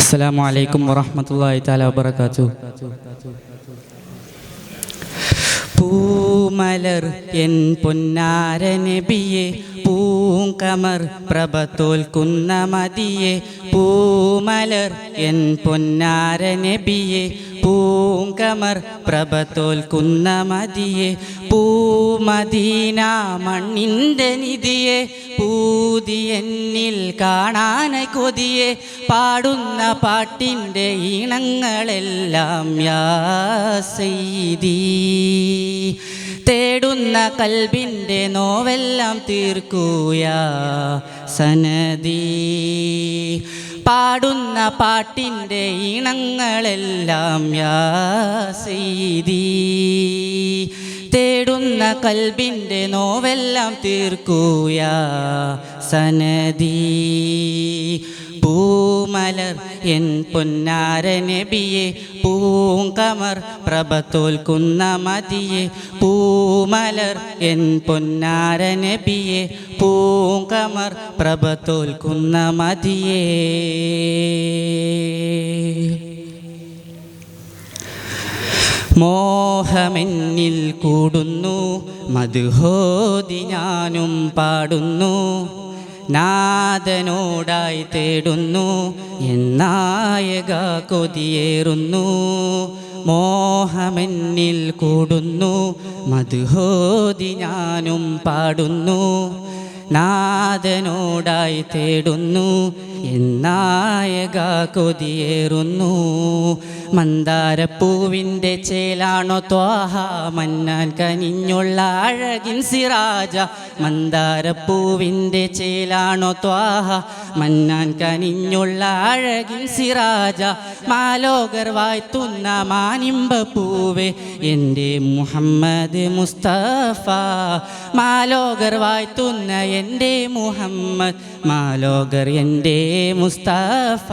അസ്സലാമു അലൈക്കും വറഹ്മത്തുള്ളാഹി തആല വബറകാതുഹു. പൂമലർ എൻ പൊന്നാര നബിയെ, പൂങ്കമർ പ്രഭ തോൽക്കുന്ന മദിയെ. പൂമലർ എൻ പൊന്നാര നബിയെ, പൂങ്കമർ പ്രഭ തോൽക്കുന്ന മദിയെ. പൂമദീന മണ്ണിൻ്റെ നിധിയെ, പൂതിയെന്നിൽ കാണാനായി കൊതിയെ. പാടുന്ന പാട്ടിൻ്റെ ഈണങ്ങളെല്ലാം യാ സയ്യിദി. തേടുന്ന കൽബിൻ്റെ നോവെല്ലാം തീർക്കൂയാ സനദി. പാടുന്ന പാട്ടിൻ്റെ ഈണങ്ങളെല്ലാം യാ സയ്യിദി. തേടുന്ന കൽബിൻ്റെ നോവെല്ലാം തീർക്കൂയാ സനദി. പൂമലർ എൻ പൊന്നാര നബിയെ, പൂങ്കമർ പ്രഭ തോൽക്കുന്ന മദിയെ. പൂമലർ എൻ പൊന്നാര നബിയെ, പൂങ്കമർ പ്രഭ തോൽക്കുന്ന മദിയെ. മോഹമെന്നിൽ കൂടുന്നു, മദ്ഹോദി ഞാനും പാടുന്നു. നാദനോടായി തേടുന്നു, എന്നായക കൊതിയേറുന്നു. മോഹമെന്നിൽ കൂടുന്നു, മദ്ഹോദി ഞാനും പാടുന്നു. നാദനോടായി തേടുന്നു, എന്നായക കൊതിയേറുന്നു. മന്ദാരപ്പൂവിൻ്റെ ചേലാണോ ത്വാഹ, മന്നാൻ കനിഞ്ഞുള്ള അഴകിൻ സിറാജ. മന്ദാരപ്പൂവിൻ്റെ ചേലാണോ ത്വാഹ, മന്നാൻ കനിഞ്ഞുള്ള അഴകിൻ സിറാജ. മാലോകർ വായ്ത്തുന്ന മാനിമ്പ പൂവേ എൻ്റെ മുഹമ്മദ് മുസ്തഫ. മാലോകർ വായ്ത്തുന്ന എൻ്റെ മുഹമ്മദ്, മാലോകർ എൻ്റെ മുസ്തഫ.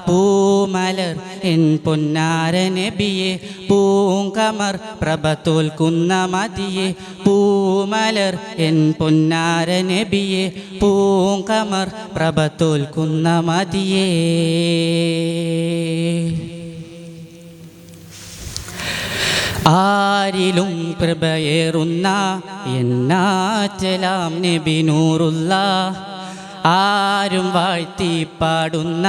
പൂമലർ എൻ പൊന്നാര നബിയെ, പൂങ്കമർ പ്രഭ തോൽക്കുന്ന മദിയെ. പൂമലർ എൻ പൊന്നാര നബിയെ, പൂങ്കമർ പ്രഭ തോൽക്കുന്ന മദിയെ. ആരിലും പ്രഭയേറുന്ന എന്നാറ്റലാം നബി നൂറുള്ള. ആരും വാഴ്ത്തി പാടുന്ന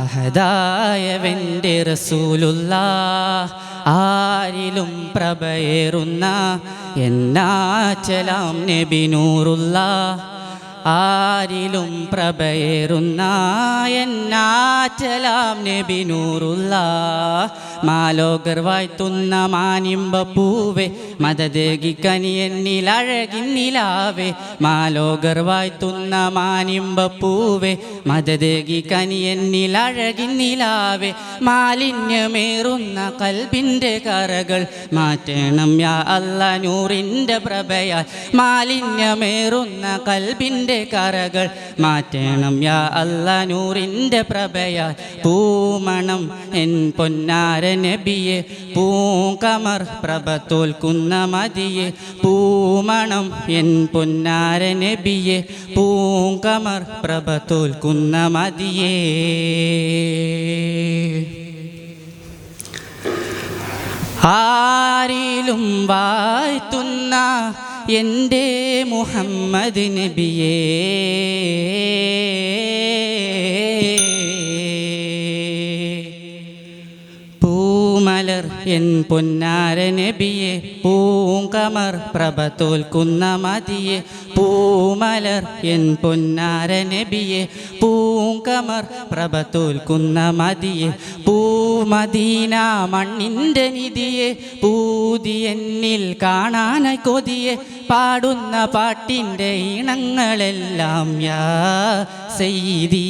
അഹദായവൻ്റെ റസൂലുള്ള. ആരിലും പ്രഭയേറുന്ന എന്നാറ്റലാം നബി നൂറുള്ള. ആരിലും പ്രഭയേറുന്ന എന്നാറ്റലാം നബി നൂറുള്ള. മാലോകർ വായ്ത്തുന്ന മാനിമ്പ പൂവേ, മദദേകി കനിയെന്നിൽ അഴകിൻ നിലാവേ. മാലോകർ വായ്ത്തുന്ന മാനിമ്പ പൂവേ, മദദേകി കനിയെന്നിൽ അഴകിൻ നിലാവേ. മാലിന്യമേറുന്ന കൽബിൻ്റെ കറകൾ മാറ്റണം യാ അല്ലാ നൂറിൻ്റെ പ്രഭയാൽ. മാലിന്യമേറുന്ന കൽബിൻ്റെ കറകൾ മാറ്റണം യാ അല്ലാ നൂറിൻ്റെ പ്രഭയാൽ. പൂമണം എൻ പൊന്നാര നബിയെ, പൂങ്കമർ പ്രഭ തോൽക്കുന്ന മദിയെ. പൂമണം എൻ പൊന്നാര നബിയെ, പൂങ്കമർ പ്രഭ തോൽക്കുന്ന മദിയെ. ആരിലും വായ്ത്തുന്ന എൻ്റെ മുഹമ്മദ് നബിയേ, പൂമലർ എൻ പൊന്നാര നബിയെ, പൂങ്കമർ പ്രഭ തോൽക്കുന്ന മദിയെ. പൂമലർ എൻ പൊന്നാര നബിയെ, പൂങ്കമർ പ്രഭ തോൽക്കുന്ന മദിയെ. പൂമദീന മണ്ണിൻ്റെ നിധിയെ, പൂതിയെന്നിൽ കാണാനായി കൊതിയെ. പാടുന്ന പാട്ടിൻ്റെ ഈണങ്ങളെല്ലാം യാ സയ്യിദി.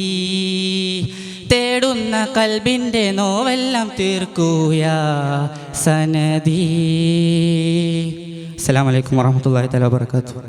തേടുന്ന കൽബിൻ്റെ നോവെല്ലാം തീർക്കൂയാ സനദി. അസ്സലാമു അലൈക്കും വറഹ്മത്തുള്ളാഹി തആല വബറകാതുഹു.